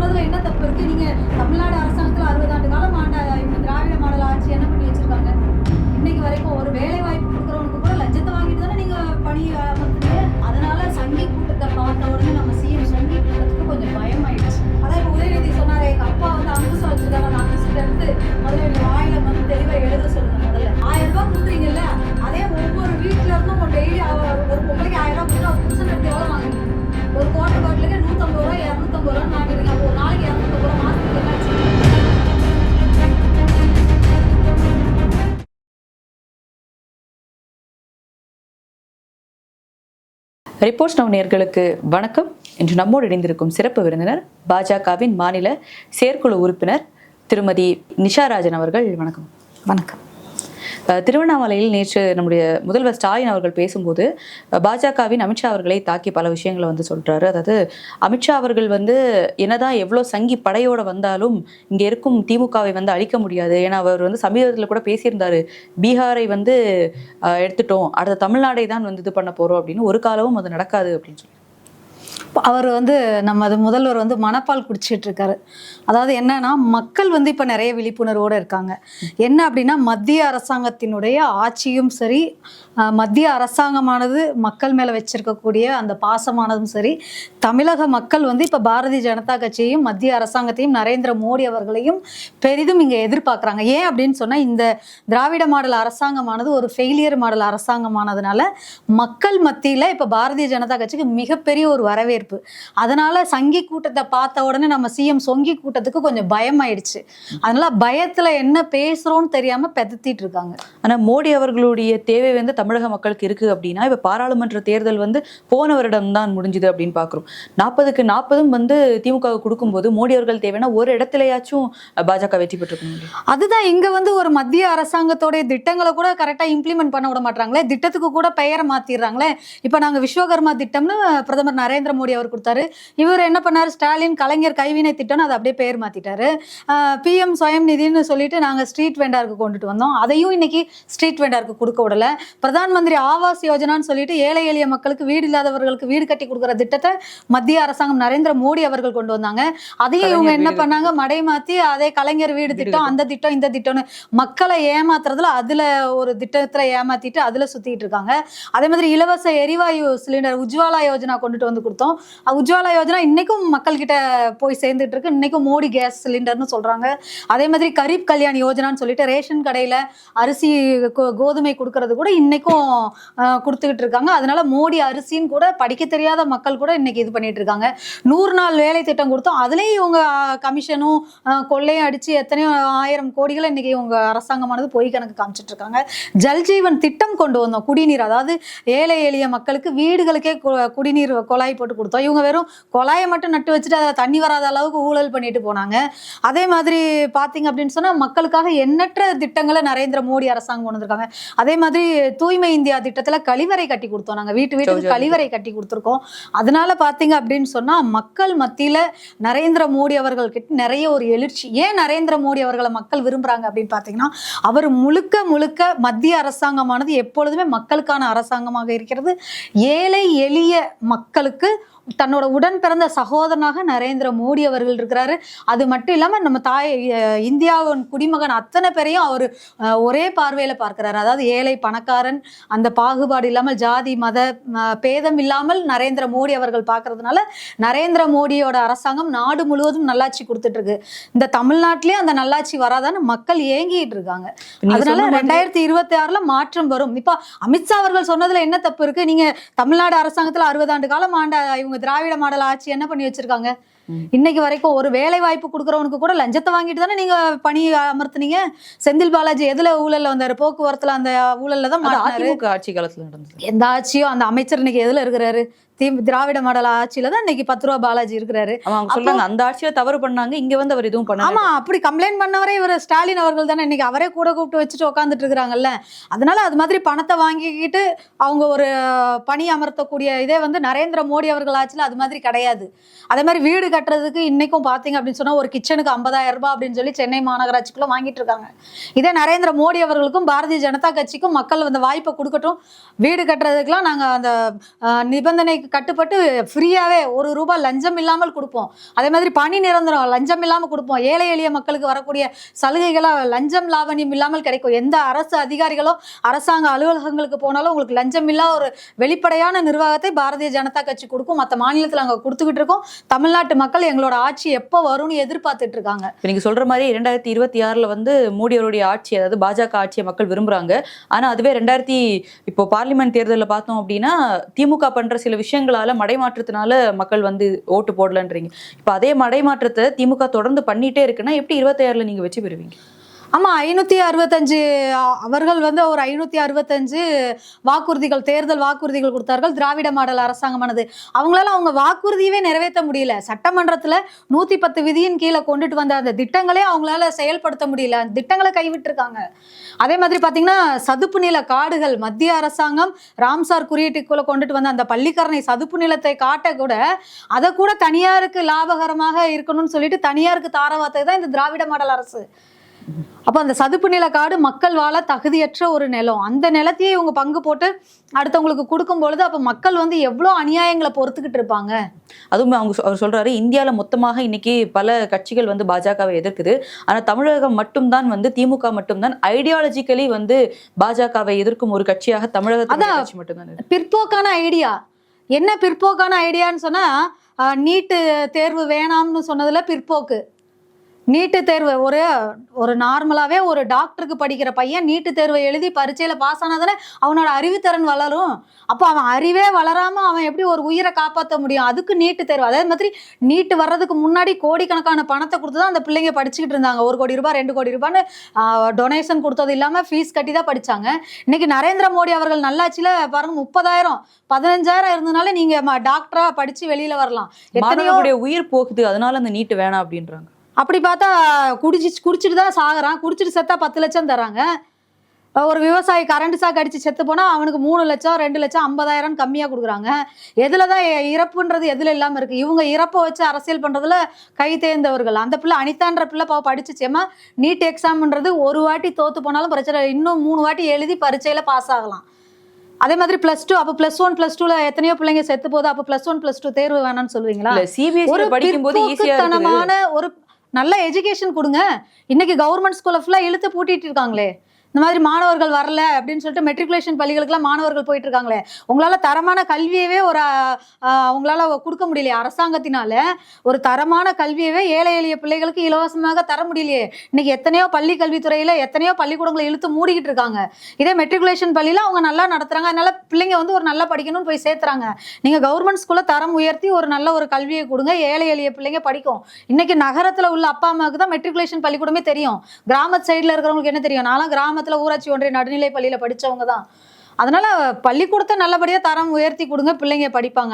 சொன்னதுல என்ன தப்பு இருக்கு? நீங்க தமிழ்நாடு அரசாங்கத்துல 60 ஆண்டு காலம் ஆண்ட இந்த திராவிட மாடல் ஆட்சி என்ன பண்ணி வச்சிருக்காங்க? இன்னைக்கு வரைக்கும் ஒரு வேலை வாய்ப்பு கொடுக்குறவனுக்கு கூட லஞ்சத்தை வாங்கிட்டு தானே நீங்க பணி அமர்த்துறீங்க. அதனால சங்கி கூட்டத்தை பார்த்த உடனே நம்ம சிஎம் சங்கி கூட்டத்துக்கு கொஞ்சம் பயம் ஆயிடுச்சு. அதான் இப்ப உதயநிதி சொன்னாரு, எங்க அப்பா வந்து அங்குசம் வச்சிருக்காங்க, அந்த அங்குசத்தை எடுத்து முதல்ல எங்க வாயில வந்து தெளிவா எழுத சொல்லுங்க. முதல்ல 1000 ரூபாய் கொடுக்குறீங்கல்ல, அதே ஒவ்வொரு வீட்டுல இருந்தும் டெய்லி ஒரு பொம்பளைக்கு 1000 ரூபாய் கொடுத்து புருஷன் எடுத்து எவ்வளவு வாங்குறீங்க? ஒரு குவார்டர் பாட்டிலுக்கு 150 ரூபாய் 250 ரூபாய் வாங்குறீங்க. அப்போ ஒரு நாளைக்கு 250 ரூபாய், மாசத்துக்கு என்னாச்சு? ரிப்போர்ட்ஸ் நவ் நேயர்களுக்கு வணக்கம். இன்று நம்மோடு இணைந்திருக்கும் சிறப்பு விருந்தினர் பாஜகவின் மாநில செயற்குழு உறுப்பினர் திருமதி நிஷா ராஜன் அவர்கள். வணக்கம். வணக்கம். திருவண்ணாமலையில் நேற்று நம்முடைய முதல்வர் ஸ்டாலின் அவர்கள் பேசும்போது பாஜகவின் அமித்ஷா அவர்களை தாக்கி பல விஷயங்களை வந்து சொல்றாரு. அதாவது அமித்ஷா அவர்கள் வந்து என்னதான் எவ்வளோ சங்கி படையோட வந்தாலும் இங்க இருக்கும் திமுகவை வந்து அழிக்க முடியாது. ஏன்னா அவர் வந்து சமீபத்தில் கூட பேசியிருந்தாரு, பீகாரை வந்து எடுத்துட்டோம், அடுத்த தமிழ்நாடை தான் வந்து இது பண்ண போறோம் அப்படின்னு. ஒரு காலமும் அது நடக்காது அப்படின்னு சொல்லி அவர் வந்து நமது முதல்வர் வந்து மனப்பால் குடிச்சிட்டு இருக்காரு. அதாவது என்னன்னா, மக்கள் வந்து இப்ப நிறைய விழிப்புணர்வோட இருக்காங்க. என்ன அப்படின்னா, மத்திய அரசாங்கத்தினுடைய ஆட்சியும் சரி, மத்திய அரசாங்கமானது மக்கள் மேல வச்சிருக்கக்கூடிய அந்த பாசமானதும் சரி, தமிழக மக்கள் வந்து இப்ப பாரதிய ஜனதா கட்சியையும் மத்திய அரசாங்கத்தையும் நரேந்திர மோடி அவர்களையும் பெரிதும் இங்க எதிர்பார்க்கறாங்க. ஏன் அப்படின்னு சொன்னா, இந்த திராவிட மாடல் அரசாங்கமானது ஒரு ஃபெயிலியர் மாடல் அரசாங்கமானதுனால மக்கள் மத்தியில இப்ப பாரதிய ஜனதா கட்சிக்கு மிகப்பெரிய ஒரு வரவேற்பு. அதனால சங்கி கூட்டத்தை பார்த்த உடனே நம்ம சிஎம் சொங்கி கூட்டத்துக்கு கொஞ்சம் பயம் ஆயிடுச்சு. அதனால பயத்துல என்ன பேசுறோம்னு தெரியாம பெதத்திட்டு இருக்காங்க. ஆனா மோடி அவர்களுடைய தேவை வந்து தமிழக மக்களுக்கு இருக்கு அப்படின்னா, இப்ப பாராளுமன்ற தேர்தல் வந்து போன வருடம் தான் முடிஞ்சுது அப்படின்னு பாக்குறோம். 40க்கு 40 வந்து திமுக கொடுக்கும்போது மோடி அவர்கள் தேவைன்னா ஒரு இடத்துலயாச்சும் பாஜக வெற்றி பெற்றிருக்கணும். அதுதான் இங்க வந்து ஒரு மத்திய அரசாங்கத்தோடைய திட்டங்களை கூட கரெக்டா இம்ப்ளிமெண்ட் பண்ண விட மாட்டாங்களே, திட்டத்துக்கு கூட பெயரை மாத்திடுறாங்களே. இப்ப நாங்க விஸ்வகர்மா திட்டம்னு பிரதமர் நரேந்திர மோடி அவர் கொடுத்தாரு. இவர் என்ன பண்ணாரு, ஸ்டாலின் கலைஞர் கைவினை திட்டம்னு அதை அப்படியே பெயர் மாத்திட்டாரு. PM சுயம் நிதினு சொல்லிட்டு நாங்க ஸ்ட்ரீட் வெண்டாருக்கு கொண்டுட்டு வந்தோம், அதையும் இன்னைக்கு ஸ்ட்ரீட் வெண்டாருக்கு கொடுக்க விடல. பிரதான் மந்திரி ஆவாஸ் யோஜனான்னு சொல்லிட்டு ஏழை எளிய மக்களுக்கு, வீடு இல்லாதவர்களுக்கு வீடு கட்டி கொடுக்குற திட்டத்தை மத்திய அரசாங்கம் நரேந்திர மோடி அவர்கள் கொண்டு வந்தாங்க. அதையும் இவங்க என்ன பண்ணாங்க, மடை மாத்தி அதே கலைஞர் வீடு திட்டம், அந்த திட்டம், இந்த திட்டம்னு மக்களை ஏமாத்துறதுல அதுல ஒரு திட்டத்துல ஏமாத்திட்டு அதுல சுத்திட்டு இருக்காங்க. அதே மாதிரி இலவச எரிவாயு சிலிண்டர் உஜ்வாலா யோஜனா கொண்டுட்டு வந்து கொடுத்தோம். உஜ்வாலா யோஜனா இன்னைக்கும் மக்கள் கிட்ட போய் சேர்ந்துட்டு இருக்கு. இன்னைக்கும் மோடி கேஸ் சிலிண்டர்னு சொல்றாங்க. அதே மாதிரி கரீப் கல்யாண் யோஜனான்னு சொல்லிட்டு ரேஷன் கடையில அரிசி கோதுமை கொடுக்கறது கூட இன்னைக்கும் கொடுத்துக்கிட்டு இருக்காங்க. அதனால மோடி அரிசின்னு கூட படிக்க தெரியாத மக்கள் கூட இன்னைக்கு இது பண்ணிட்டு இருக்காங்க. 100 நாள் வேலை திட்டம் கொடுத்தோம், அதுலயும் இவங்க கமிஷனும் கொள்ளையும் அடிச்சு எத்தனையோ 1000 கோடிகளை இன்னைக்கு இவங்க அரசாங்கமானது பொய் கணக்கு காமிச்சிட்டு இருக்காங்க. ஜல்ஜீவன் திட்டம் கொண்டு வந்தோம், குடிநீர், அதாவது ஏழை எளிய மக்களுக்கு வீடுகளுக்கே குடிநீர் குழாய் போட்டு கொடுத்தோம். இவங்க வெறும் குழாயை மட்டும் நட்டு வச்சுட்டு அதை தண்ணி வராத அளவுக்கு ஊழல் பண்ணிட்டு போனாங்க. அதே மாதிரி பாத்தீங்க அப்படின்னு சொன்னா, மக்களுக்காக எண்ணற்ற திட்டங்களை நரேந்திர மோடி அரசாங்கம் கொண்டு வந்திருக்காங்க. அதே மாதிரி தூய்மை இந்தியா திட்டத்துல கழிவறை கட்டி கொடுத்தோம், நாங்க வீட்டுக்கு கழிவறை கட்டி கொடுத்துருக்கோம். அதனால பாத்தீங்க அப்படின்னு சொன்னா, மக்கள் மத்தியில நரேந்திர மோடி அவர்கள் கிட்ட நிறைய ஒரு எழுச்சி. ஏன் நரேந்திர மோடி அவர்களை மக்கள் விரும்புறாங்க அப்படின்னு பாத்தீங்கன்னா, அவர் முழுக்க முழுக்க மத்திய அரசாங்கமானது எப்பொழுதுமே மக்களுக்கான அரசாங்கமாக இருக்கிறது. ஏழை எளிய மக்களுக்கு தன்னோட உடன் பிறந்த சகோதரனாக நரேந்திர மோடி அவர்கள் இருக்கிறாரு. அது மட்டும் இல்லாம நம்ம இந்தியாவின் குடிமகன் அத்தனை பேரையும் அவர் ஒரே பார்வையில பார்க்கிறாரு. அதாவது ஏழை பணக்காரன் அந்த பாகுபாடு இல்லாமல், ஜாதி மத பேதம் இல்லாமல் நரேந்திர மோடி அவர்கள் பார்க்கறதுனால நரேந்திர மோடியோட அரசாங்கம் நாடு முழுவதும் நல்லாட்சி கொடுத்துட்டு இருக்கு. இந்த தமிழ்நாட்டிலேயே அந்த நல்லாட்சி வராதான்னு மக்கள் ஏங்கிட்டு இருக்காங்க. அதனால 2026ல மாற்றம் வரும். இப்ப அமித்ஷா அவர்கள் சொன்னதுல என்ன தப்பு இருக்கு? நீங்க தமிழ்நாடு அரசாங்கத்துல 60 ஆண்டு காலம் ஆண்ட இவங்க திராவிட மாடல் ஆட்சி என்ன பண்ணி வச்சிருக்காங்க? இன்னைக்கு வரைக்கும் ஒரு வேலை வாய்ப்பு கொடுக்கறவனுக்கு கூட லஞ்சத்தை வாங்கிட்டு தானே நீங்க பணி அமர்த்தினீங்க. செந்தில் பாலாஜி எதுல ஊழல்ல வந்தாரு? போக்குவரத்துல அந்த ஊழல்ல தான் ஆட்சி காலத்துல நடந்தது. எந்த ஆட்சியோ அந்த அமைச்சர் இன்னைக்கு எதுல இருக்கிறாரு? திராவிட மாடல் ஆட்சியில தான் இன்னைக்கு 10 ரூபா பாலாஜி இருக்கிறாரு. அந்த ஆட்சியில தவறு பண்ணாங்க, இங்க வந்து அவர் எதுவும் பண்ணாங்க. ஆமா, அப்படி கம்ப்ளைண்ட் பண்ணவரே இவர் ஸ்டாலின் அவர்கள் தானே. இன்னைக்கு அவரே கூட கூப்பிட்டு வச்சுட்டு உட்காந்துட்டு இருக்கிறாங்கல்ல. அதனால அது மாதிரி பணத்தை வாங்கிக்கிட்டு அவங்க ஒரு பணி அமர்த்தக்கூடிய இதே வந்து நரேந்திர மோடி அவர்கள் ஆட்சியில அது மாதிரி கிடையாது. அதே மாதிரி வீடு கட்டுறதுக்கு இன்னைக்கும் பாத்தீங்க அப்படின்னு சொன்னா, ஒரு கிச்சனுக்கு 50,000 ரூபாய் அப்படின்னு சொல்லி சென்னை மாநகராட்சிக்குள்ள வாங்கிட்டு இருக்காங்க. இதே நரேந்திர மோடி அவர்களுக்கும் பாரதிய ஜனதா கட்சிக்கும் மக்கள் அந்த வாய்ப்பை கொடுக்கட்டும், வீடு கட்டுறதுக்குலாம் நாங்க அந்த நிபந்தனைக்கு கட்டுப்பட்டு ஃப்ரீயாவே ₹1 லஞ்சம் இல்லாமல் கொடுப்போம். அதே மாதிரி பணி நிரந்தரம் லஞ்சம் இல்லாம கொடுப்போம். ஏழை எளிய மக்களுக்கு வரக்கூடிய சலுகைகளா லஞ்சம் லாவணியம் இல்லாமல் கிடைக்கும். எந்த அரசு அதிகாரிகளோ அரசாங்க அலுவலகங்களுக்கு போனாலும் உங்களுக்கு லஞ்சம் இல்லா ஒரு வெளிப்படையான நிர்வாகத்தை பாரதிய ஜனதா கட்சி கொடுக்கும். மற்ற மாநிலத்தில் அங்க கொடுத்துக்கிட்டு இருக்கோம். தமிழ்நாட்டு மக்கள் எங்களோட ஆட்சி எப்போ வரும்னு எதிர்பார்த்துட்டு இருக்காங்க. நீங்க சொல்ற மாதிரி 2026 வந்து மோடி அவருடைய ஆட்சி, அதாவது பாஜக ஆட்சியை மக்கள் விரும்புறாங்க. ஆனா அதுவே இப்போ பார்லிமெண்ட் தேர்தலில் பார்த்தோம் அப்படின்னா திமுக பண்ற சில விஷயங்களால மடைமாற்றத்தினால மக்கள் வந்து ஓட்டு போடலன்றீங்க. இப்ப அதே மடைமாற்றத்தை திமுக தொடர்ந்து பண்ணிட்டே இருக்குன்னா எப்படி 26ல நீங்க வெற்றி பெறுவீங்க? ஆமா, 565 அவர்கள் வந்து ஒரு 565 வாக்குறுதிகள், தேர்தல் வாக்குறுதிகள் கொடுத்தார்கள். திராவிட மாடல் அரசாங்கமானது அவங்களால அவங்க வாக்குறுதியவே நிறைவேற்ற முடியல. சட்டமன்றத்துல 110 விதியின் கீழே கொண்டுட்டு வந்த அந்த திட்டங்களே அவங்களால செயல்படுத்த முடியல. அந்த திட்டங்களை கைவிட்டு இருக்காங்க. அதே மாதிரி பாத்தீங்கன்னா சதுப்பு நில காடுகள் மத்திய அரசாங்கம் ராம்சார் குறியீட்டுக்குள்ள கொண்டுட்டு வந்த அந்த பள்ளிக்கரணை சதுப்பு நிலத்தை காட்ட கூட அதை கூட தனியாருக்கு லாபகரமாக இருக்கணும்னு சொல்லிட்டு தனியாருக்கு தாரவாத்தது தான் இந்த திராவிட மாடல் அரசு. அப்ப அந்த சதுப்பு நில காடு மக்கள் வாழ தகுதியற்ற ஒரு நிலம். அந்த நிலத்தையே இவங்க பங்கு போட்டு அடுத்தவங்களுக்கு கொடுக்கும் பொழுது அப்ப மக்கள் வந்து எவ்வளவு அநியாயங்களை பொறுத்துக்கிட்டு இருப்பாங்க. அதுவும் அவர் சொல்றாரு, இந்தியாவில மொத்தமாக இன்னைக்கு பல கட்சிகள் வந்து பாஜகவை எதிர்க்குது. ஆனா தமிழகம் மட்டும்தான் வந்து திமுக மட்டும்தான் ஐடியாலஜிக்கலி வந்து பாஜகவை எதிர்க்கும் ஒரு கட்சியாக தமிழகத்தில் மட்டும்தான். பிற்போக்கான ஐடியா என்ன? பிற்போக்கான ஐடியான்னு சொன்னா நீட்டு தேர்வு வேணாம்னு சொன்னதுல பிற்போக்கு. நீட்டு தேர்வு ஒரு நார்மலாவே ஒரு டாக்டருக்கு படிக்கிற பையன் நீட்டு தேர்வை எழுதி பரீட்சையில பாஸ் ஆனாதானே அவனோட அறிவுத்திறன் வளரும். அப்போ அவன் அறிவே வளராம அவன் எப்படி ஒரு உயிரை காப்பாற்ற முடியும்? அதுக்கு நீட்டு தேர்வு. அதே மாதிரி நீட்டு வர்றதுக்கு முன்னாடி கோடிக்கணக்கான பணத்தை கொடுத்துதான் அந்த பிள்ளைங்க படிச்சுக்கிட்டு இருந்தாங்க. ₹1 கோடி ₹2 கோடி டொனேஷன் கொடுத்தது இல்லாம ஃபீஸ் கட்டி தான் படிச்சாங்க. இன்னைக்கு நரேந்திர மோடி அவர்கள் நல்லாட்சியில பாருங்க 30,000 15,000 இருந்ததுனால நீங்க டாக்டரா படிச்சு வெளியில வரலாம். எத்தனையோ உயிர் போகுது, அதனால அந்த நீட்டு வேணாம் அப்படின்றாங்க. அப்படி பார்த்தா குடிச்சிட்டு தான் சாகுறான். குடிச்சிட்டு செத்தா 10 லட்சம் தராங்க. ஒரு விவசாயி கரண்ட் சாக்கு அடிச்சு செத்து போனா அவனுக்கு 3 லட்சம் 2 லட்சம் 50,000 கம்மியா கொடுக்குறாங்க. எதுலதான் இறப்புன்றது எதுல இல்லாம இருக்கு? இவங்க இறப்பை வச்சு அரசியல் பண்றதுல கை தேர்ந்தவர்கள். அந்த பிள்ளை அனிதான்ற பிள்ளை படிச்சுச்சேமா நீட் எக்ஸாம்ன்றது ஒரு வாட்டி தோத்து போனாலும் பிரச்சனை, இன்னும் 3 வாட்டி எழுதி பரீட்சையில பாஸ் ஆகலாம். அதே மாதிரி +2 அப்ப +1 +2ல எத்தனையோ பிள்ளைங்க செத்து போகுது. அப்ப +1 +2 தேர்வு வேணாம்னு சொல்லுவீங்களா? ஒரு படிக்கும்போது ஈஸியான ஒரு நல்ல எஜுகேஷன் கொடுங்க. இன்னைக்கு கவர்மெண்ட் ஸ்கூல்ல ஃபுல்லா இழுத்து பூட்டிட்டு இருக்காங்களே. இந்த மாதிரி மாணவர்கள் வரல அப்படின்னு சொல்லிட்டு மெட்ரிகுலேஷன் பள்ளிகளுக்குலாம் மாணவர்கள் போயிட்டு இருக்காங்களே. உங்களால தரமான கல்வியவே உங்களால கொடுக்க முடியலையே. அரசாங்கத்தினால ஒரு தரமான கல்வியவே ஏழை எளிய பிள்ளைகளுக்கு இலவசமாக தர முடியலையே. இன்னைக்கு எத்தனையோ பள்ளி கல்வித்துறையில எத்தனையோ பள்ளிக்கூடங்களை இழுத்து மூடிக்கிட்டு இருக்காங்க. இதே மெட்ரிகுலேஷன் பள்ளியில அவங்க நல்லா நடத்துறாங்க. அதனால பிள்ளைங்க வந்து ஒரு நல்லா படிக்கணும்னு போய் சேர்த்துறாங்க. நீங்க கவர்மெண்ட் ஸ்கூல்ல தரம் உயர்த்தி ஒரு நல்ல ஒரு கல்வியை கொடுங்க, ஏழை எளிய பிள்ளைங்க படிக்கும். இன்னைக்கு நகரத்துல உள்ள அப்பா அம்மாவுக்கு தான் மெட்ரிகுலேஷன் பள்ளிக்கூடமே தெரியும். கிராமத்து சைட்ல இருக்கிறவங்களுக்கு என்ன தெரியும்? நான்லாம் கிராமத்துல ஊராட்சி ஒன்றிய நடுநிலை பள்ளியில படிச்சவங்க தான். அதனால பள்ளிக்கூடத்தை நல்லபடியா தரம் உயர்த்தி கொடுங்க, பிள்ளைங்க படிப்பாங்க.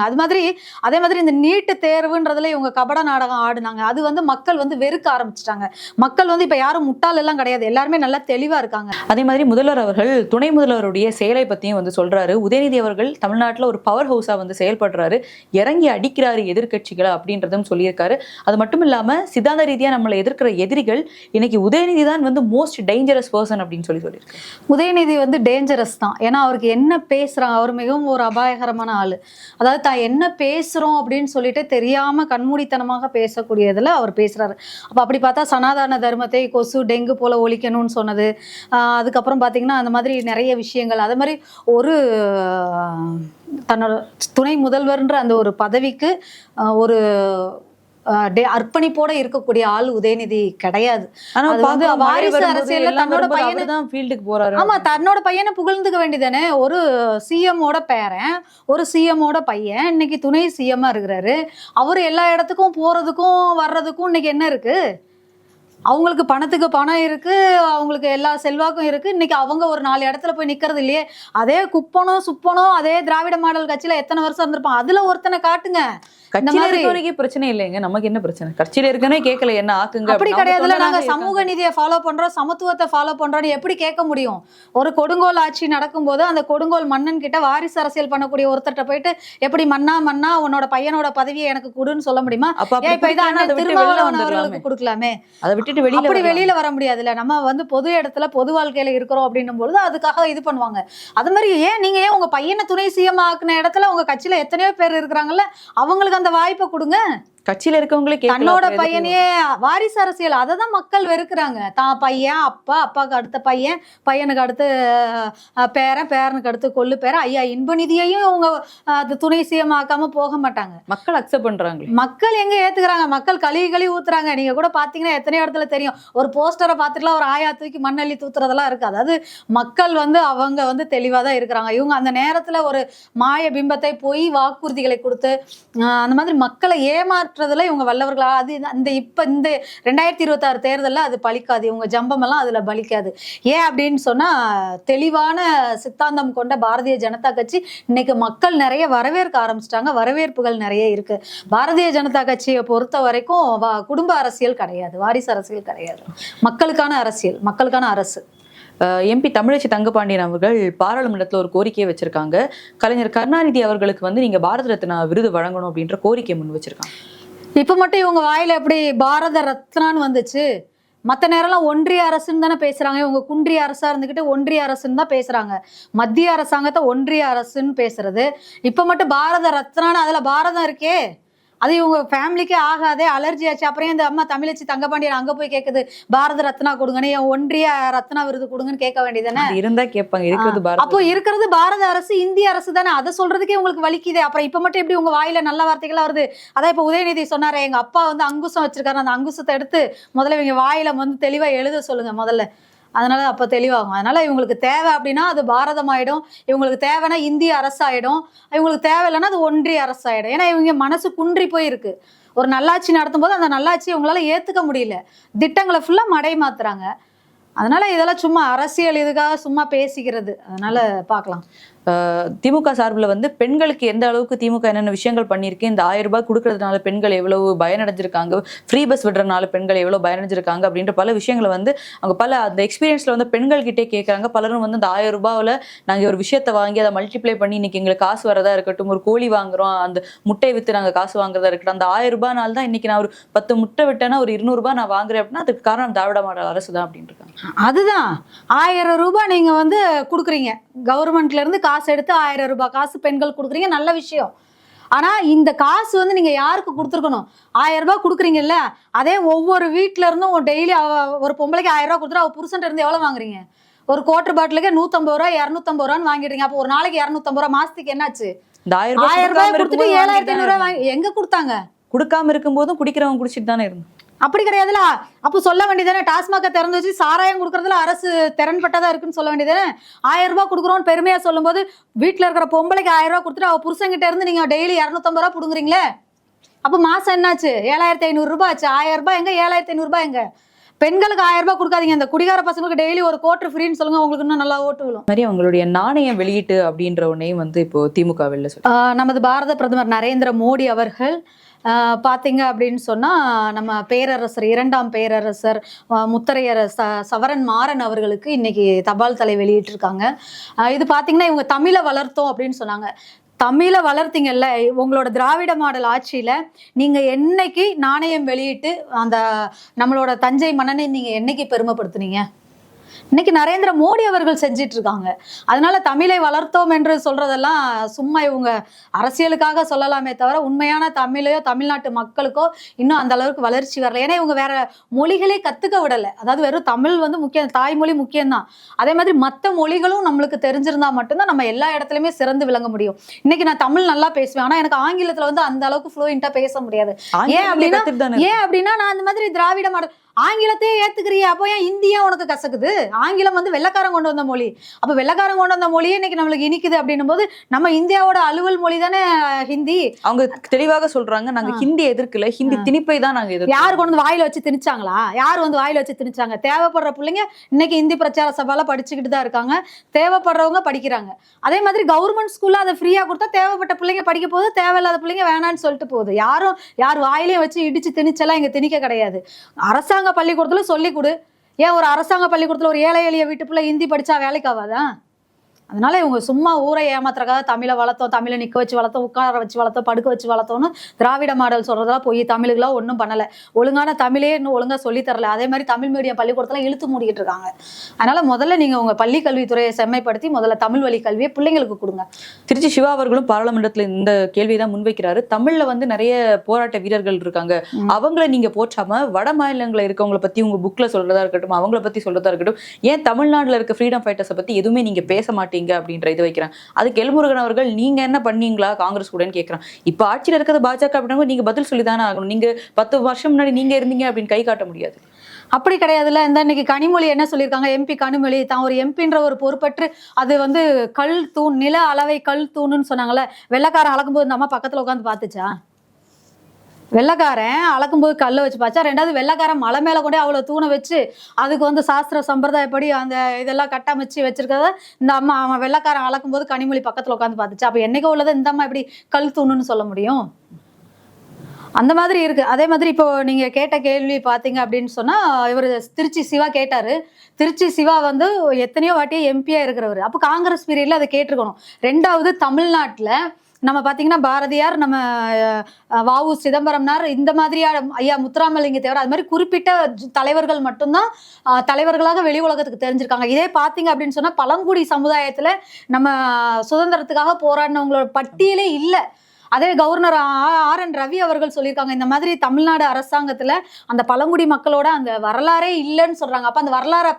அதே மாதிரி இந்த நீட்டு தேர்வுன்றதுல இவங்க கபட நாடகம் ஆடுனாங்க. அது வந்து மக்கள் வந்து வெறுக்க ஆரம்பிச்சிட்டாங்க. மக்கள் வந்து இப்ப யாரும் முட்டாள் எல்லாம் கிடையாது, எல்லாருமே நல்லா தெளிவா இருக்காங்க. அதே மாதிரி முதல்வர் அவர்கள் துணை முதல்வருடைய செயலை பத்தியும் வந்து சொல்றாரு. உதயநிதி அவர்கள் தமிழ்நாட்டுல ஒரு பவர் ஹவுஸா வந்து செயல்படுறாரு, இறங்கி அடிக்கிறாரு எதிர்கட்சிகளை அப்படின்றதும் சொல்லியிருக்காரு. அது மட்டும் இல்லாம சித்தாந்த ரீதியா நம்மளை எதிர்க்கிற எதிரிகள் இன்னைக்கு உதயநிதி தான் வந்து மோஸ்ட் டேஞ்சரஸ் பர்சன் அப்படின்னு சொல்லியிருக்காரு. உதயநிதி வந்து டேஞ்சரஸ் தான். ஏன்னா அவருக்கு என்ன பேசுறாங்க, அவர் மிகவும் ஒரு அபாயகரமான ஆளு. அதாவது தான் என்ன பேசுறோம் அப்படின்னு சொல்லிட்டு தெரியாம கண்மூடித்தனமாக பேசக்கூடியதுல அவர் பேசுறாரு. அப்ப அப்படி பார்த்தா சனாதன தர்மத்தை கொசு டெங்கு போல ஒழிக்கணும்னு சொன்னது, அதுக்கப்புறம் பாத்தீங்கன்னா அந்த மாதிரி நிறைய விஷயங்கள். அதே மாதிரி ஒரு தன்னோட துணை முதல்வர்ன்ற அந்த ஒரு பதவிக்கு ஒரு அர்ப்பணிப்போட இருக்கக்கூடிய ஆள் உதயநிதி கிடையாது. வாரிசு அரசியல்ல தன்னோட பையனை தான் ஃபீல்டுக்கு போறாரு. ஆமா, தன்னோட பையனை புகழ்ந்துக்க வேண்டியதானே. ஒரு சிஎம்மோட பேரன், ஒரு சிஎம்மோட பையன் இன்னைக்கு துணை சிஎம்மா இருக்கிறாரு. அவரு எல்லா இடத்துக்கும் போறதுக்கும் வர்றதுக்கும் இன்னைக்கு என்ன இருக்கு? அவங்களுக்கு பணத்துக்கு பணம் இருக்கு, அவங்களுக்கு எல்லா செல்வாக்கும் இருக்கு. இன்னைக்கு அவங்க ஒரு 4 இடத்துல போய் நிக்கிறது இல்லையே. அதே குப்பனும் சுப்பனும் அதே திராவிட மாடல் கட்சியில எத்தனை வருஷம் இருந்திருப்பான், அதுல ஒருத்தனை காட்டுங்க. கட்சியில இருக்கவனுக்கே பிரச்சனை இல்லைங்க, நமக்கு என்ன பிரச்சனை? கட்சியில இருக்கனே கேட்கல என்ன ஆக்குங்க அப்படி கிடையாதுல. நாங்க சமூக நீதியை ஃபாலோ பண்றோம், சமத்துவத்தை ஃபாலோ பண்றோம்னு எப்படி கேட்க முடியும்? ஒரு கொடுங்கோல் ஆட்சி நடக்கும்போது அந்த கொடுங்கோல் மன்னன் கிட்ட வாரிசு அரசியல் பண்ணக்கூடிய ஒருத்தர்ட்ட போயிட்டு எப்படி மன்னா உன்னோட பையனோட பதவியை எனக்கு கொடுன்னு சொல்ல முடியுமா? இப்ப இதை அண்ணன் திருமாவளவன் அவர்களுக்கு கொடுக்கலாமே. அதை விட்டுட்டு அப்படி வெளியில வர முடியாதுல்ல. நம்ம வந்து பொது இடத்துல பொது வாழ்க்கையில இருக்கிறோம் அப்படின்னும் பொழுது அதுக்காக இது பண்ணுவாங்க. அது மாதிரி நீங்க ஏன் உங்க பையனை துணை சிஎம் ஆக்குன இடத்துல உங்க கட்சியில எத்தனையோ பேர் இருக்கிறாங்கல்ல, அவங்களுக்கு அந்த வாய்ப்பை கொடுங்க. கட்சியில இருக்கவங்களே தன்னோட பையனையே வாரிசு அரசியல், அததான் மக்கள் வெறுக்கிறாங்க. தான் பையன், அப்பாவுக்கு அடுத்த பையன், பையனுக்கு அடுத்து பேரன், பேரனுக்கு அடுத்து கொள்ளு பேரன், ஐயா இன்ப நிதியையும் அவங்க அது துணை சிஎமாக்காம போக மாட்டாங்க. மக்கள் அக்செப்ட் பண்றாங்க. மக்கள் எங்க ஏத்துக்கிறாங்க? மக்கள் கழுவி ஊத்துறாங்க. நீங்க கூட பாத்தீங்கன்னா எத்தனையோ இடத்துல தெரியும், ஒரு போஸ்டரை பார்த்துட்டுலாம் ஒரு ஆயா தூக்கி மண்ணள்ளி தூத்துறதெல்லாம் இருக்கு. அதாவது மக்கள் வந்து அவங்க வந்து தெளிவாதான் இருக்கிறாங்க. இவங்க அந்த நேரத்துல ஒரு மாய பிம்பத்தை போய் வாக்குறுதிகளை கொடுத்து அந்த மாதிரி மக்களை ஏமாற்றுறதுல இவங்க வல்லவர்களா. அது இந்த 2026 தேர்தலில் அது பலிக்காது. இவங்க ஜம்பமெல்லாம் அதுல பலிக்காது. ஏன் அப்படின்னு சொன்னா, தெளிவான சித்தாந்தம் கொண்ட பாரதிய ஜனதா கட்சி இன்னைக்கு மக்கள் நிறைய வரவேற்க ஆரம்பிச்சிட்டாங்க. வரவேற்புகள் நிறைய இருக்கு. பாரதிய ஜனதா கட்சியை பொறுத்த வரைக்கும் குடும்ப அரசியல் கிடையாது, வாரிசு அரசியல் கிடையாது, மக்களுக்கான அரசியல், மக்களுக்கான அரசு. எம்பி தமிழச்சி தங்கபாண்டியன் அவர்கள் பாராளுமன்றத்தில் ஒரு கோரிக்கையை வச்சிருக்காங்க. கலைஞர் கருணாநிதி அவர்களுக்கு வந்து நீங்க பாரத ரத்னா விருது வழங்கணும் அப்படின்ற கோரிக்கை முன் வச்சிருக்காங்க. இப்ப மட்டும் இவங்க வாயில எப்படி பாரத ரத்னான்னு வந்துச்சு? மற்ற நேரம்லாம் ஒன்றிய அரசுன்னு தானே பேசுறாங்க. இவங்க குன்றிய அரசா இருந்துகிட்டு ஒன்றிய அரசுன்னு தான் பேசுறாங்க. மத்திய அரசாங்கத்தை ஒன்றிய அரசுன்னு பேசுறது. இப்ப மட்டும் பாரத ரத்னான்னு அதுல பாரதம் இருக்கே, அது இவங்க ஃபேமிலிக்கே ஆகாதே, அலர்ஜி ஆச்சு. அப்புறம் இந்த அம்மா தமிழச்சி தங்கபாண்டியன் அங்க போய் கேக்குது பாரத ரத்னா கொடுங்கன்னு, ஒன்றிய ரத்னா விருது கொடுங்கன்னு கேட்க வேண்டியதானே? இருந்தா கேட்பாங்க. இருக்கிறது அப்போ இருக்கிறது பாரத அரசு, இந்திய அரசு தானே. அதை சொல்றதுக்கே உங்களுக்கு வலிக்குது. அப்புறம் இப்ப மட்டும் எப்படி உங்க வாயில நல்ல வார்த்தைகளா வருது? அதான் இப்ப உதயநிதி சொன்னாரு, எங்க அப்பா வந்து அங்குசம் வச்சிருக்காரு, அந்த அங்குசத்தை எடுத்து முதல்ல இவங்க வாயில வந்து தெளிவா எழுத சொல்லுங்க முதல்ல. அதனால அப்ப தெளிவாகும். அதனால இவங்களுக்கு தேவை அப்படின்னா அது பாரதம் ஆயிடும், இவங்களுக்கு தேவைன்னா இந்திய அரசாயிடும், இவங்களுக்கு தேவை இல்லைன்னா அது ஒன்றிய அரசாயிடும். ஏன்னா இவங்க மனசு குன்றி போயிருக்கு. ஒரு நல்லாட்சி நடத்தும் போது அந்த நல்லாட்சி இவங்களால ஏத்துக்க முடியல, திட்டங்களை ஃபுல்லா மடை மாத்துறாங்க. அதனால இதெல்லாம் சும்மா அரசியல் இதுக்காக சும்மா பேசிக்கிறது. அதனால பார்க்கலாம். திமுக சார்பில் வந்து பெண்களுக்கு எந்த அளவுக்கு திமுக என்னென்ன விஷயங்கள் பண்ணியிருக்கு, இந்த 1000 ரூபாய் கொடுக்கறதுனால பெண்கள் எவ்வளவு பயனடைஞ்சிருக்காங்க, ஃப்ரீ பஸ் விடுறதுனால பெண்கள் எவ்வளவு பயனடைஞ்சிருக்காங்க அப்படின்ற பல விஷயங்களை வந்து அவங்க பல அந்த எக்ஸ்பீரியன்ஸ்ல வந்து பெண்கள் கிட்டே கேட்கறாங்க. பலரும் வந்து அந்த 1000 ரூபாவில் நாங்கள் ஒரு விஷயத்தை வாங்கி அதை மல்டிப்ளை பண்ணி இன்னைக்கு எங்களுக்கு காசு வரதா இருக்கட்டும், ஒரு கோழி வாங்குறோம் அந்த முட்டையை விற்று நாங்கள் காசு வாங்குறதா இருக்கட்டும், அந்த 1000 ரூபாய்னால தான் இன்னைக்கு நான் ஒரு 10 முட்டை விட்டேன்னா ஒரு 200 ரூபாய் நான் வாங்குறேன் அப்படின்னா அதுக்கு காரணம் திராவிட மாடல் அரசு தான் அப்படின்னு இருக்காங்க. அதுதான் 1000 ரூபாய் நீங்க வந்து கொடுக்குறீங்க, கவர்மெண்ட்ல இருந்து காசு எடுத்து 1000 ரூபாய் காசு பெண்கள் கொடுக்குறீங்க, நல்ல விஷயம். ஆனா இந்த காசு வந்து நீங்க யாருக்கு கொடுத்துருக்கணும்? 1000 ரூபாய் கொடுக்குறீங்கல்ல, அதே ஒவ்வொரு வீட்டுல இருந்தும் டெய்லி ஒரு பொம்பளைக்கு 1000 ரூபாய் கொடுத்துட்டு அவ புருஷன் இருந்து எவ்வளவு வாங்குறீங்க? ஒரு குவார்டர் பாட்டிலுக்கு 150 ரூபாய் 250 ரூபான்னு வாங்கிடுறீங்க. அப்போ ஒரு நாளைக்கு 250 ரூபாய், மாசத்துக்கு என்னாச்சு? 1000 ரூபாய் கொடுத்துட்டு 7500 ரூபாய் வாங்கி எங்க கொடுத்தாங்க? கொடுக்காம இருக்கும் போதும் குடிக்கிறவங்க குடிச்சிட்டு தானே இருந்தோம். அப்படி கிடையாதுல. அப்போ சொல்ல வேண்டியதானே, டாஸ்மாக திறந்து வச்சு சாராயம் கொடுக்கறதுல அரசு திறன்பட்டதா இருக்குன்னு சொல்ல வேண்டியதானே. 1000 ரூபாய் கொடுக்குறோம்னு பெருமையா சொல்லும் போது வீட்டுல இருக்கிற பொம்பளைக்கு 1000 ரூபாய் கொடுத்துட்டு அவ புருஷங்கிட்ட இருந்து நீங்க டெய்லி 250 ரூபாய் புடுங்குறீங்களே, அப்ப மாசம் என்னாச்சு? 7500 ரூபாய் ஆச்சு. 1000 ரூபாய் எங்க, 7500 ரூபாய் எங்க? பெண்களுக்கு 1000 ரூபாய் கொடுக்காதீங்க. இந்த குடிகார பசங்களுக்கு டெய்லி ஒரு கோட்டர் ஃப்ரீன்னு சொல்லுங்க, உங்களுக்கு இன்னும் நல்லா ஓட்டு விழும். நிறைய உங்களுடைய நாணயம் வெளியீட்டு அப்படின்ற ஒன்னையும் வந்து இப்போ திமுக வெளில சொல்லி நமது பாரத பிரதமர் நரேந்திர மோடி அவர்கள் பார்த்தீங்க அப்படின்னு சொன்னால், நம்ம பேரரசர் 2ஆம் பேரரசர் முத்தரையர் சவரன் மாறன் அவர்களுக்கு இன்னைக்கு தபால் தலை வெளியிட்டிருக்காங்க. இது பார்த்தீங்கன்னா இவங்க தமிழை வளர்த்தோம் அப்படின்னு சொன்னாங்க. தமிழை வளர்த்தீங்கல்ல, உங்களோட திராவிட மாடல் ஆட்சியில் நீங்கள் என்னைக்கு நாணயம் வெளியிட்டு அந்த நம்மளோட தஞ்சை மன்னனை நீங்கள் என்னைக்கு பெருமைப்படுத்துனீங்க? இன்னைக்கு நரேந்திர மோடி அவர்கள் செஞ்சிட்டு இருக்காங்க. அதனால தமிழை வளர்த்தோம் என்று சொல்றதெல்லாம் சும்மா இவங்க அரசியலுக்காக சொல்லலாமே தவிர உண்மையான தமிழையோ தமிழ்நாட்டு மக்களுக்கோ இன்னும் அந்த அளவுக்கு வளர்ச்சி வரல. ஏன்னா இவங்க வேற மொழிகளே கத்துக்க விடலை. அதாவது வெறும் தமிழ் வந்து முக்கியம், தாய்மொழி முக்கியம்தான். அதே மாதிரி மற்ற மொழிகளும் நம்மளுக்கு தெரிஞ்சிருந்தா மட்டும்தான் நம்ம எல்லா இடத்துலயுமே சிறந்து விளங்க முடியும். இன்னைக்கு நான் தமிழ் நல்லா பேசுவேன், ஆனா எனக்கு ஆங்கிலத்துல வந்து அந்த அளவுக்கு ஃப்ளூயண்டா பேச முடியாது. ஏன் அப்படின்னா நான் அந்த மாதிரி திராவிட மாடல் ஆங்கிலத்தையே ஏத்துக்கிறியா, அப்போ ஏன் இந்தியா உனக்கு கசக்குது? ஆங்கிலம் வந்து வெள்ளைக்காரன் கொண்டு வந்த மொழி. அப்ப வெள்ளைக்காரன் கொண்டு வந்த மொழியே இன்னைக்கு நம்மளுக்கு இனிக்குது அப்படின்னும் போது நம்ம இந்தியாவோட அலுவல் மொழி தானே ஹிந்தி. அவங்க தெளிவாக சொல்றாங்க, நாங்க ஹிந்தி எதிர்க்கல, ஹிந்தி திணிப்பை தான் நாங்க எதிர்க்கிறோம். யார் கொண்டு வந்து வாயில வச்சு திணிச்சாங்களா? யார் வந்து வாயில வச்சு திணிச்சாங்க? தேவைப்படுற பிள்ளைங்க இன்னைக்கு ஹிந்தி பிரச்சார சபால படிச்சுக்கிட்டு தான் இருக்காங்க. தேவைப்படுறவங்க படிக்கிறாங்க. அதே மாதிரி கவர்மெண்ட் ஸ்கூல்ல அதை ஃப்ரீயா கொடுத்தா தேவைப்பட்ட பிள்ளைங்க படிக்க போகுது, தேவையில்லாத பிள்ளைங்க வேணான்னு சொல்லிட்டு போகுது. யார் வாயிலையும் வச்சு இடிச்சு திணிச்செல்லாம் இங்க திணிக்க கிடையாது. அரசாங்க பள்ளிக்கூடத்துல சொல்லி கொடு. ஏன் ஒரு அரசாங்க பள்ளிக்கூடத்துல ஒரு ஏழை எளிய வீட்டு பிள்ளை ஹிந்தி படிச்சா வேலைக்கு ஆகாதா? அதனால இவங்க சும்மா ஊரை ஏமாத்துறக்காக தமிழை வளர்த்தோம், தமிழை நிக்க வச்சு வளர்த்தோம், உட்கார வச்சு வளர்த்தோம், படுக்க வச்சு வளர்த்தோம்னு திராவிட மாடல் சொல்றதெல்லாம் போய் தமிழுக்குலாம் ஒன்றும் பண்ணல. ஒழுங்கான தமிழே இன்னும் ஒழுங்கா சொல்லி தரல. அதே மாதிரி தமிழ் மீடியம் பள்ளிக்கூடத்துல இழுத்து மூடிக்கிட்டு இருக்காங்க. அதனால முதல்ல நீங்க உங்க பள்ளி கல்வித்துறையை செம்மைப்படுத்தி முதல்ல தமிழ் வழி கல்வியை பிள்ளைங்களுக்கு கொடுங்க. திருச்சி சிவா அவர்களும் பாராளுமன்றத்துல இந்த கேள்விதான் முன்வைக்கிறாரு. தமிழ்ல வந்து நிறைய போராட்ட வீரர்கள் இருக்காங்க, அவங்கள நீங்க போற்றாம வட மாநிலங்களை இருக்கவங்களை பத்தி உங்க புக்ல சொல்றதா இருக்கட்டும், அவங்கள பத்தி சொல்றதா இருக்கட்டும், ஏன் தமிழ்நாட்டுல இருக்க ஃப்ரீடம் ஃபைட்டர்ஸை பத்தி எதுவுமே நீங்க பேச மாட்டீங்க அப்படின்ற இது வைக்கிறேன். அதுக்கு எல்முருகன் அவர்கள் நீங்க என்ன பண்ணீங்களா காங்கிரஸ் கூடன்னு கேட்கிறேன். இப்ப ஆட்சியில் இருக்கிறது பாஜக அப்படின்னா நீங்க பதில் சொல்லிதானே ஆகணும். நீங்க 10 வருஷம் முன்னாடி நீங்க இருந்தீங்க அப்படின்னு கை காட்ட முடியாது. அப்படி கிடையாதுல்ல. இந்த இன்னைக்கு கனிமொழி என்ன சொல்லியிருக்காங்க, எம்பி கனிமொழி தான் ஒரு எம்பின்ற ஒரு பொறுப்பற்று அது வந்து கல் தூண், நில அளவை கல் தூணுன்னு சொன்னாங்கல்ல. வெள்ளைக்காரன் அளக்கும்போது இந்த அம்மா பக்கத்துல உட்காந்து பார்த்துச்சா? வெள்ளைக்காரன் அளக்கும்போது கல்லை வச்சு பார்த்தா, ரெண்டாவது வெள்ளைக்காரன் மலை மேல கொண்டே அவ்வளவு தூணை வச்சு அதுக்கு வந்து சாஸ்திர சம்பிரதாயப்படி அந்த இதெல்லாம் கட்டமைச்சு வச்சிருக்கிறத இந்த அம்மா அவன் வெள்ளைக்காரன் அளக்கும்போது கனிமொழி பக்கத்துல உட்காந்து பார்த்துச்சு. அப்ப என்னைக்கு உள்ளதை இந்த அம்மா எப்படி கல் தூணுன்னு சொல்ல முடியும்? அந்த மாதிரி இருக்கு. அதே மாதிரி இப்போ நீங்க கேட்ட கேள்வி பாத்தீங்க அப்படின்னு சொன்னா, இவர் திருச்சி சிவா கேட்டாரு. திருச்சி சிவா வந்து எத்தனையோ வாட்டியே எம்பியா இருக்கிறவர். அப்போ காங்கிரஸ் பீரியட்ல அதை கேட்டிருக்கணும். ரெண்டாவது தமிழ்நாட்டுல நம்ம பாத்தீங்கன்னா பாரதியார், நம்ம வ.உ. சிதம்பரம்னார், இந்த மாதிரியா ஐயா முத்துராமலிங்க தேவர், அது மாதிரி குறிப்பிட்ட தலைவர்கள் மட்டும்தான் தலைவர்களாக வெளி உலகத்துக்கு தெரிஞ்சிருக்காங்க. இதே பாத்தீங்க அப்படின்னு சொன்னா பழங்குடி சமுதாயத்துல நம்ம சுதந்திரத்துக்காக போராடினவங்களோட பட்டியலே இல்லை. அதே கவர்னர் ஆர்.என். ரவி அவர்கள் சொல்லியிருக்காங்க, இந்த மாதிரி தமிழ்நாடு அரசாங்கத்துல அந்த பழங்குடி மக்களோட அந்த வரலாறே இல்லைன்னு சொல்றாங்க. அப்ப அந்த வரலாறை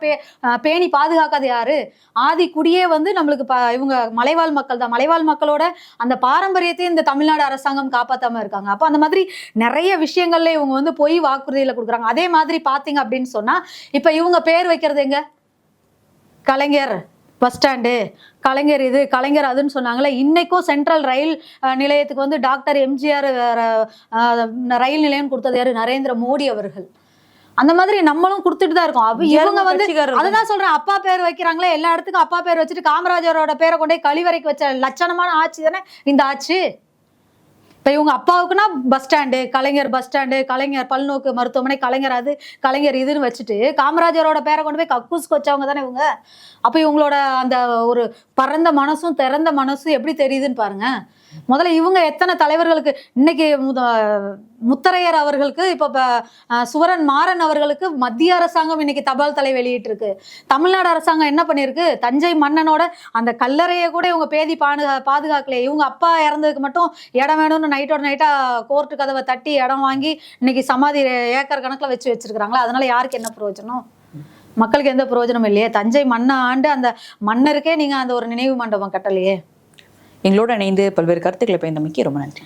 பேணி பாதுகாக்காது யாரு? ஆதி குடியே வந்து நம்மளுக்கு இவங்க மலைவாழ் மக்கள் தான். மலைவாழ் மக்களோட அந்த பாரம்பரியத்தையும் இந்த தமிழ்நாடு அரசாங்கம் காப்பாத்தாம இருக்காங்க. அப்ப அந்த மாதிரி நிறைய விஷயங்கள்ல இவங்க வந்து பொய் வாக்குறுதியில கொடுக்குறாங்க. அதே மாதிரி பாத்தீங்க அப்படின்னு சொன்னா, இப்ப இவங்க பேர் வைக்கிறது எங்க? கலைஞர் பஸ் ஸ்டாண்டு, கலைஞர் இது, கலைஞர் அதுன்னு சொன்னாங்களே. இன்னைக்கும் சென்ட்ரல் ரயில் நிலையத்துக்கு வந்து டாக்டர் எம்ஜிஆர் ரயில் நிலையம் கொடுத்தது யாரு? நரேந்திர மோடி அவர்கள். அந்த மாதிரி நம்மளும் கொடுத்துட்டு தான் இருக்கோம். இவங்க வந்து அதுதான் சொல்றேன், அப்பா பேர் வைக்கிறாங்களே, எல்லா இடத்துக்கும் அப்பா பேர் வச்சுட்டு காமராஜரோட பேரை கொண்டே கழிவறைக்கு வச்ச லட்சணமான ஆட்சி தானே இந்த ஆட்சி. இப்ப இவங்க அப்பாவுக்குன்னா பஸ் ஸ்டாண்டு, கலைஞர் பஸ் ஸ்டாண்டு, கலைஞர் பல்நோக்கு மருத்துவமனை, கலைஞர் அது, கலைஞர் இதுன்னு வச்சுட்டு காமராஜரோட பேரை கொண்டு போய் கக்கூஸ்க்கு வச்சவங்க தானே இவங்க. அப்ப இவங்களோட அந்த ஒரு பரந்த மனசும் திறந்த மனசும் எப்படி தெரியுதுன்னு பாருங்க. முதல்ல இவங்க எத்தனை தலைவர்களுக்கு இன்னைக்கு முத்தரையர் அவர்களுக்கு, இப்ப சுவரன் மாறன் அவர்களுக்கு மத்திய அரசாங்கம் இன்னைக்கு தபால் தலை வெளியிட்டு இருக்கு. தமிழ்நாடு அரசாங்கம் என்ன பண்ணிருக்கு? தஞ்சை மன்னனோட அந்த கல்லறையை கூட இவங்க பேதி பாதுகாக்கலையே. இவங்க அப்பா இறந்ததுக்கு மட்டும் இடம் வேணும்னு நைட்டோட நைட்டா கோர்ட்டு கதவை தட்டி இடம் வாங்கி இன்னைக்கு சமாதி ஏக்கர் கணக்குல வச்சிருக்காங்களா? அதனால யாருக்கு என்ன பிரயோஜனம்? மக்களுக்கு எந்த பிரயோஜனம் இல்லையே. தஞ்சை மன்ன ஆண்டு அந்த மன்னருக்கே நீங்க அந்த ஒரு நினைவு மண்டபம் கட்டலையே. எங்களோட இணைந்து பல்வேறு கருத்துக்களை பயந்தமைக்கு ரொம்ப நன்றி.